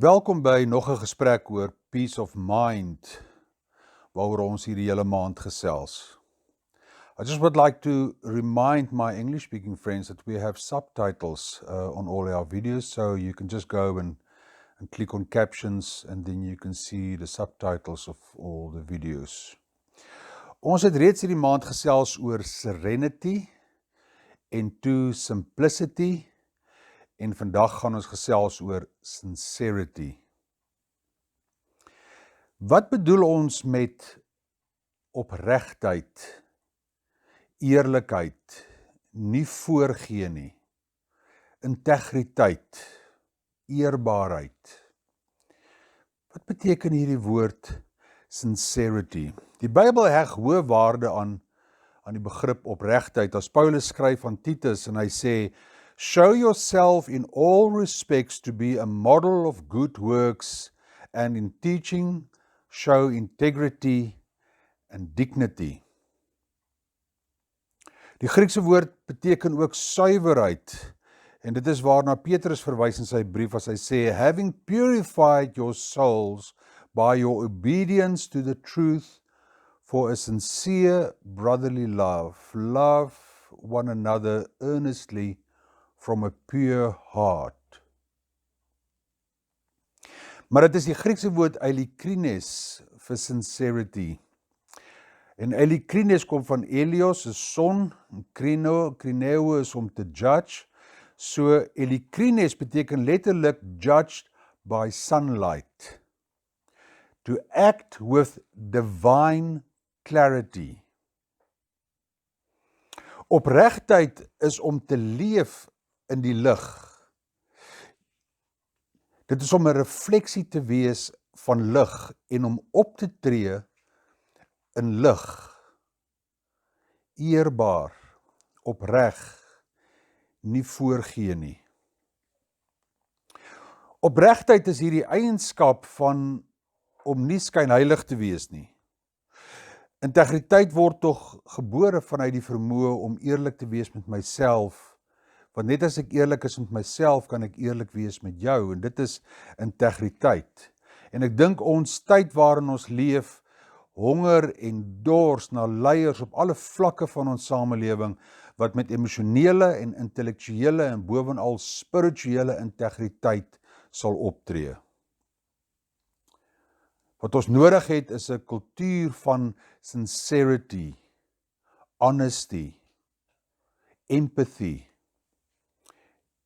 Welkom by nog 'n gesprek oor peace of mind, waaroor ons hierdie hele maand gesels. I just would like to remind my English-speaking friends that we have subtitles on all our videos, so you can just go and click on captions and then you can see the subtitles of all the videos. Ons het reeds hierdie maand gesels oor serenity en toe simplicity en vandag gaan ons gesels oor sincerity. Wat bedoel ons met opregtheid, eerlikheid, nie voorgee nie, integriteit, eerbaarheid? Wat beteken hierdie woord sincerity? Die Bybel heg hoë waarde aan die begrip opregtheid. As Paulus skryf aan Titus en hy sê, "Show yourself in all respects to be a model of good works, and in teaching show integrity and dignity." Die Griekse woord beteken ook suiwerheid, en dit is waarna Petrus verwys in sy brief as hy sê, "Having purified your souls by your obedience to the truth for a sincere brotherly love, love one another earnestly from a pure heart." Maar dit is die Griekse woord eilikrines vir sincerity. En eilikrines kom van Elios, is son, en krineo is om te judge. So eilikrines beteken letterlik judged by sunlight. To act with divine clarity. Opregtheid is om te leef in die lig. Dit is om 'n refleksie te wees van lig en om op te tree in lig. Eerbaar, opreg, nie voorgee nie. Opregtheid is hierdie eienskap van om nie skynheilig te wees nie. Integriteit word tog gebore vanuit die vermoë om eerlik te wees met myself, want net as ek eerlik is met myself, kan ek eerlik wees met jou, en dit is integriteit. En ek dink ons tyd waarin ons leef, honger en dors na leiers op alle vlakke van ons samelewing, wat met emosionele en intellektuele en bovenal spirituele integriteit sal optree. Wat ons nodig het is 'n kultuur van sincerity, honesty, empathy,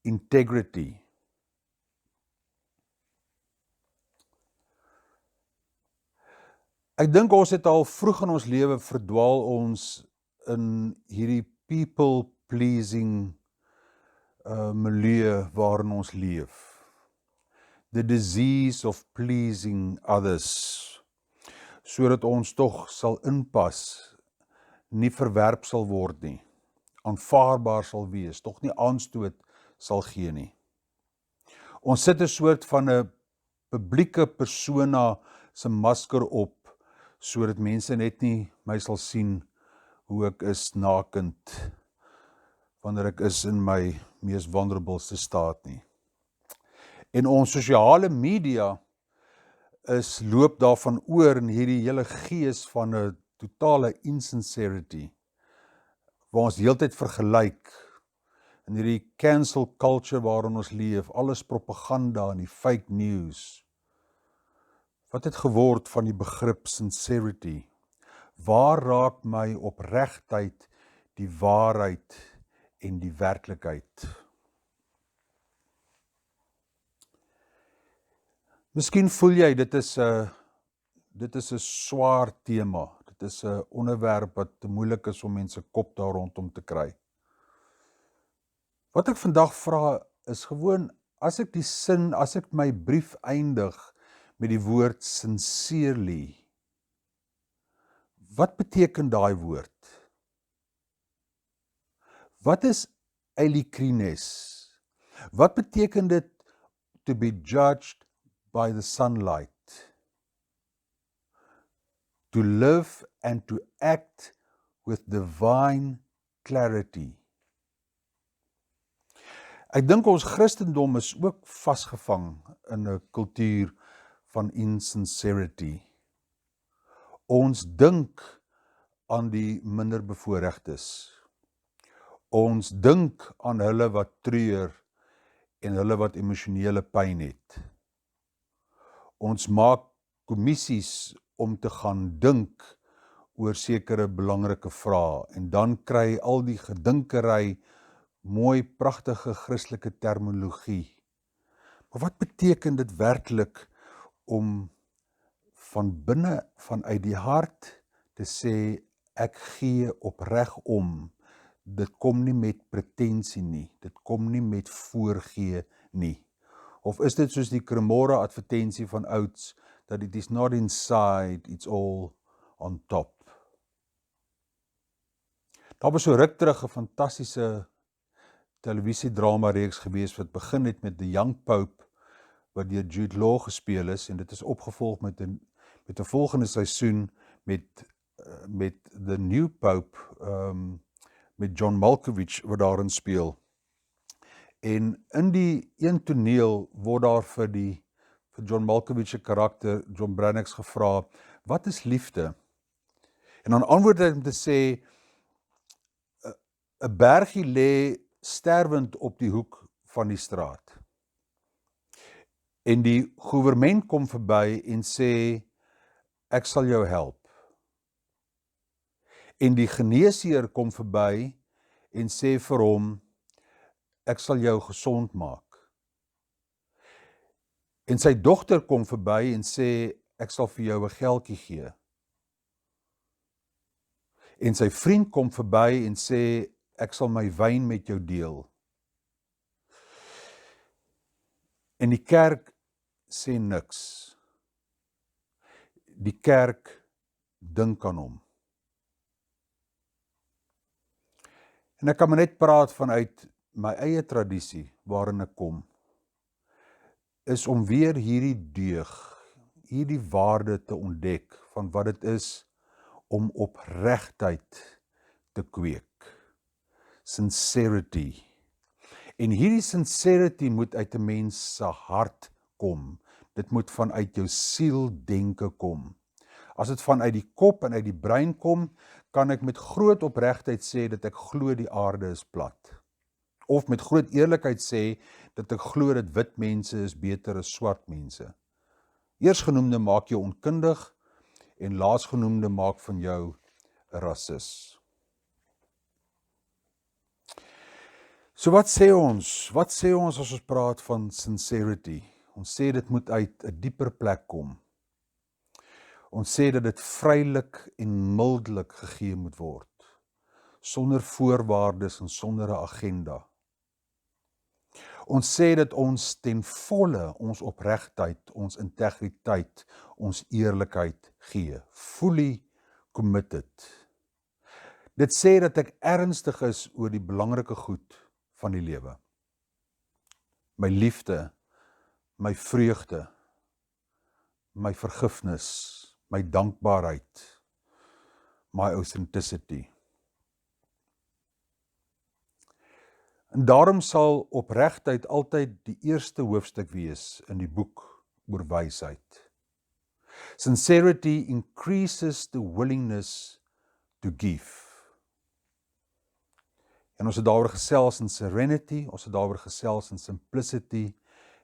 integrity. Ek dink ons het al vroeg in ons lewe verdwaal ons in hierdie people-pleasing milieu waarin ons leef. The disease of pleasing others, sodat ons tog sal inpas, nie verwerp sal word nie, aanvaarbaar sal wees, tog nie aanstoot sal gee nie. Ons sit 'n soort van 'n publieke persona se masker op, sodat mense net nie my sal sien hoe ek is nakend, wanneer ek is in my mees vulnerabelste staat nie. En ons sosiale media loop daarvan oor in hierdie hele gees van 'n totale insincerity, waar ons heeltyd vergelyk, in hierdie cancel culture waarin ons leef, alles propaganda en die fake news. Wat het geword van die begrip sincerity? Waar raak my opregtheid, die waarheid en die werklikheid? Miskien voel jy, dit is 'n swaar tema, dit is 'n onderwerp wat te moeilik is om mense kop daar rondom te kry. Wat ek vandag vra is gewoon, as ek my brief eindig met die woord sincerely, wat beteken daai woord? Wat is eilikrines? Wat beteken dit to be judged by the sunlight? To live and to act with divine clarity. Ek dink ons Christendom is ook vasgevang in 'n kultuur van insincerity. Ons dink aan die minderbevoorregtes. Ons dink aan hulle wat treur en hulle wat emosionele pyn het. Ons maak kommissies om te gaan dink oor sekere belangrike vrae en dan kry al die gedinkery mooi, pragtige Christelike terminologie. Maar wat beteken dit werklik om van binne, vanuit die hart te sê, ek gee opreg om? Dit kom nie met pretensie nie, dit kom nie met voorgee nie. Of is dit soos die Cremora advertensie van ouds, dat it is not inside, it's all on top. Daar was so ruk terug 'n fantastiese televisiedrama reeks gewees wat begin het met The Young Pope, wat deur Jude Law gespeel is, en dit is opgevolg met 'n volgende seisoen met The New Pope, met John Malkovich wat daarin speel. En in die een toneel word daar vir John Malkovich se karakter, John Branagh, gevra, wat is liefde? En dan antwoord hy om te sê, 'n bergie lê sterwend op die hoek van die straat. En die goewerment kom verby en sê, ek sal jou help. En die geneesheer kom verby en sê vir hom, ek sal jou gesond maak. En sy dogter kom verby en sê, ek sal vir jou 'n geldjie gee. En sy vriend kom verby en sê, ek sal my wyn met jou deel. En die kerk sê niks. Die kerk dink aan hom. En ek kan maar net praat vanuit my eie tradisie waarin ek kom, is om weer hierdie deug, hierdie waarde te ontdek van wat dit is om opregtheid te kweek. Sincerity. En hierdie sincerity moet uit 'n mens se hart kom. Dit moet vanuit jou sieldenke kom. As dit vanuit die kop en uit die brein kom, kan ek met groot opregtheid sê dat ek glo die aarde is plat. Of met groot eerlikheid sê dat ek glo dat wit mense is beter as swart mense. Eersgenoemde maak jou onkundig en laasgenoemde maak van jou 'n rasis. So wat sê ons? Wat sê ons as ons praat van sincerity? Ons sê dit moet uit 'n dieper plek kom. Ons sê dat dit vrylik en mildelik gegee moet word, sonder voorwaardes en sonder 'n agenda. Ons sê dat ons ten volle ons opregtheid, ons integriteit, ons eerlikheid gee. Fully committed. Dit sê dat ek ernstig is oor die belangrike goed van die lewe. My liefde, my vreugde, my vergifnis, my dankbaarheid, my authenticity. En daarom sal opregtheid altyd die eerste hoofstuk wees in die boek oor wysheid. Sincerity increases the willingness to give. En ons het daaroor gesels in serenity, ons het daaroor gesels in simplicity,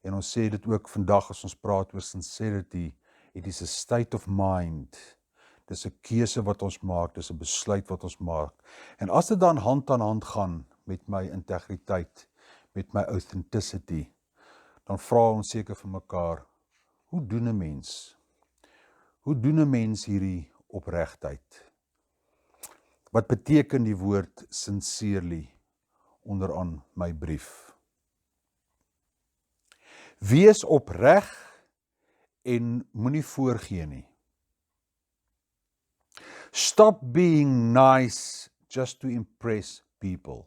en ons sê dit ook vandag as ons praat oor sincerity, it is a state of mind. Dit is 'n keuse wat ons maak, dit is 'n besluit wat ons maak. En as dit dan hand aan hand gaan met my integriteit, met my authenticity, dan vra ons seker vir mekaar, hoe doen 'n mens? Hoe doen 'n mens hierdie opregtheid? Wat beteken die woord sincerely onderaan my brief? Wees opreg en moenie voorgee nie. Stop being nice just to impress people.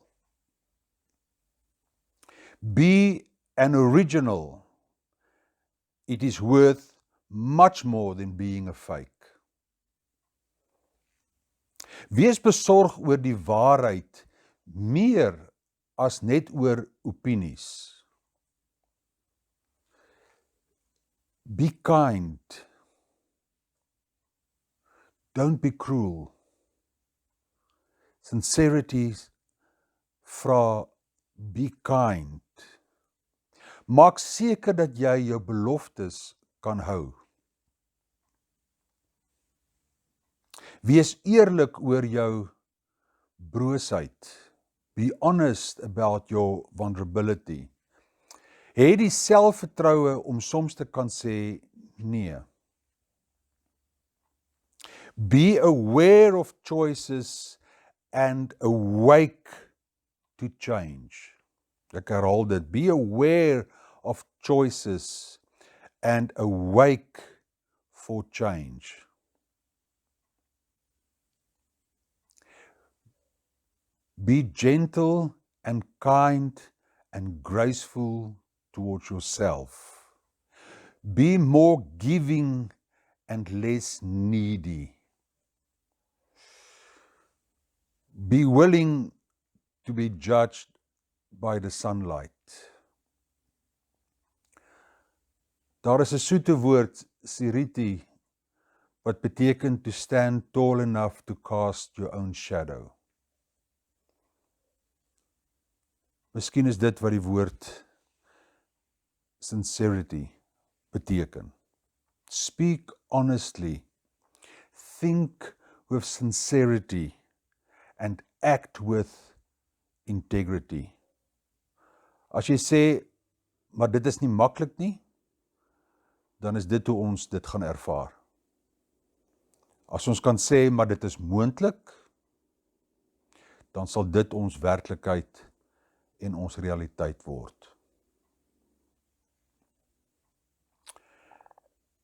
Be an original. It is worth much more than being a fake. Wees besorg oor die waarheid meer as net oor opinies. Be kind. Don't be cruel. Sincerity vra be kind. Maak seker dat jy jou beloftes kan hou. Wees eerlik oor jou broosheid. Be honest about your vulnerability. Hê die selfvertroue om soms te kan sê nee. Be aware of choices and awake to change. Ek herhaal dit. Be aware of choices and awake for change. Be gentle and kind and graceful towards yourself. Be more giving and less needy. Be willing to be judged by the sunlight. Daar is 'n soete woord, siriti, wat beteken to stand tall enough to cast your own shadow. Miskien is dit wat die woord sincerity beteken. Speak honestly, think with sincerity, and act with integrity. As jy sê, maar dit is nie maklik nie, dan is dit hoe ons dit gaan ervaar. As ons kan sê, maar dit is moontlik, dan sal dit ons werklikheid en ons realiteit word.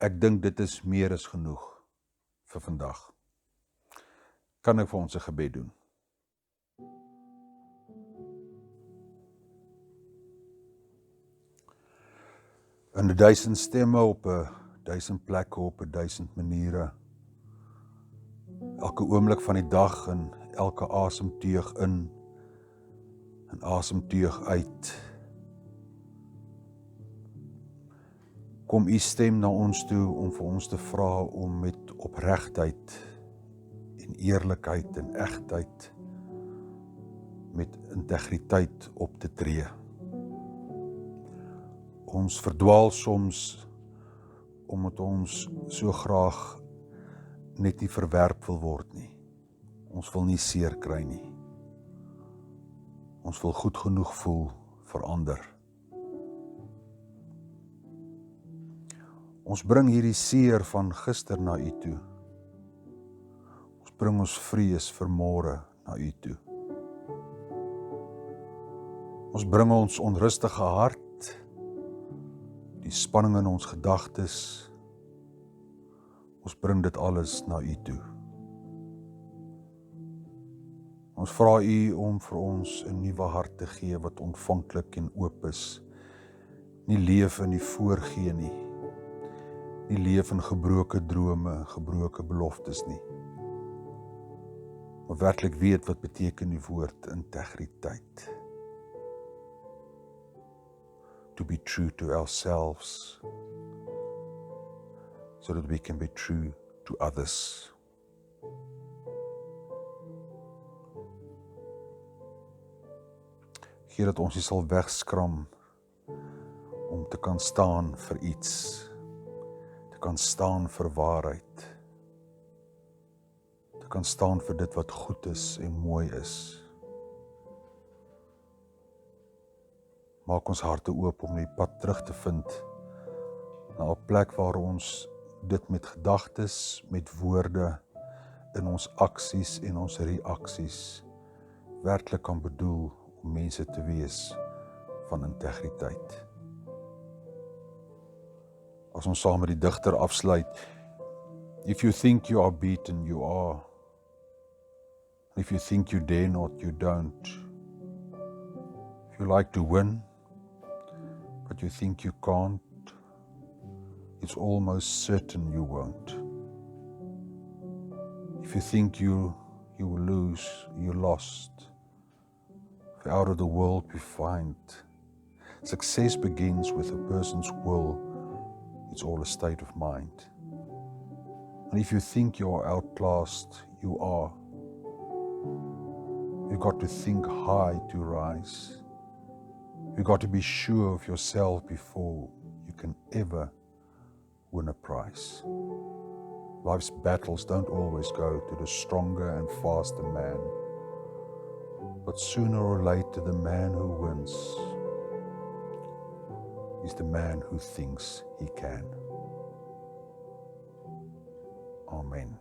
Ek dink dit is meer as genoeg vir vandag. Kan ek vir ons 'n gebed doen? In 1000 stemme op 1000 plekke op 1000 maniere. Elke oomblik van die dag en elke asemteug in en asemteug uit. Kom u stem na ons toe om vir ons te vra om met opregtheid en eerlikheid en egtheid met integriteit op te tree. Ons verdwaal soms omdat ons so graag net nie verwerp wil word nie. Ons wil nie seer kry nie. Ons wil goed genoeg voel vir ander. Ons bring hierdie seer van gister na u toe. Ons bring ons vrees vir môre na u toe. Ons bring ons onrustige hart, die spanning in ons gedagtes. Ons bring dit alles na u toe. Ons vra u om vir ons 'n nuwe hart te gee wat ontvanklik en oop is. Nie leef in die voorgee nie. Nie leef in gebroke drome, gebroke beloftes nie. Maar werklik weet wat beteken die woord integriteit. To be true to ourselves, so that we can be true to others. Heer, dat ons nie sal wegskram om te kan staan vir iets, te kan staan vir waarheid, te kan staan vir dit wat goed is en mooi is. Maak ons harte oop om die pad terug te vind na 'n plek waar ons dit met gedagtes, met woorde, in ons aksies en ons reaksies werklik kan bedoel om mense te wees van integriteit. As ons saam met die digter afsluit, if you think you are beaten, you are. If you think you dare not, you don't. If you like to win, but you think you can't, it's almost certain you won't. If you think you will lose, you lost. out of the world we find. Success begins with a person's will. It's all a state of mind. And if you think you are outclassed, you are. You've got to think high to rise. You've got to be sure of yourself before you can ever win a prize. Life's battles don't always go to the stronger and faster man, but sooner or later the man who wins is the man who thinks he can. Amen.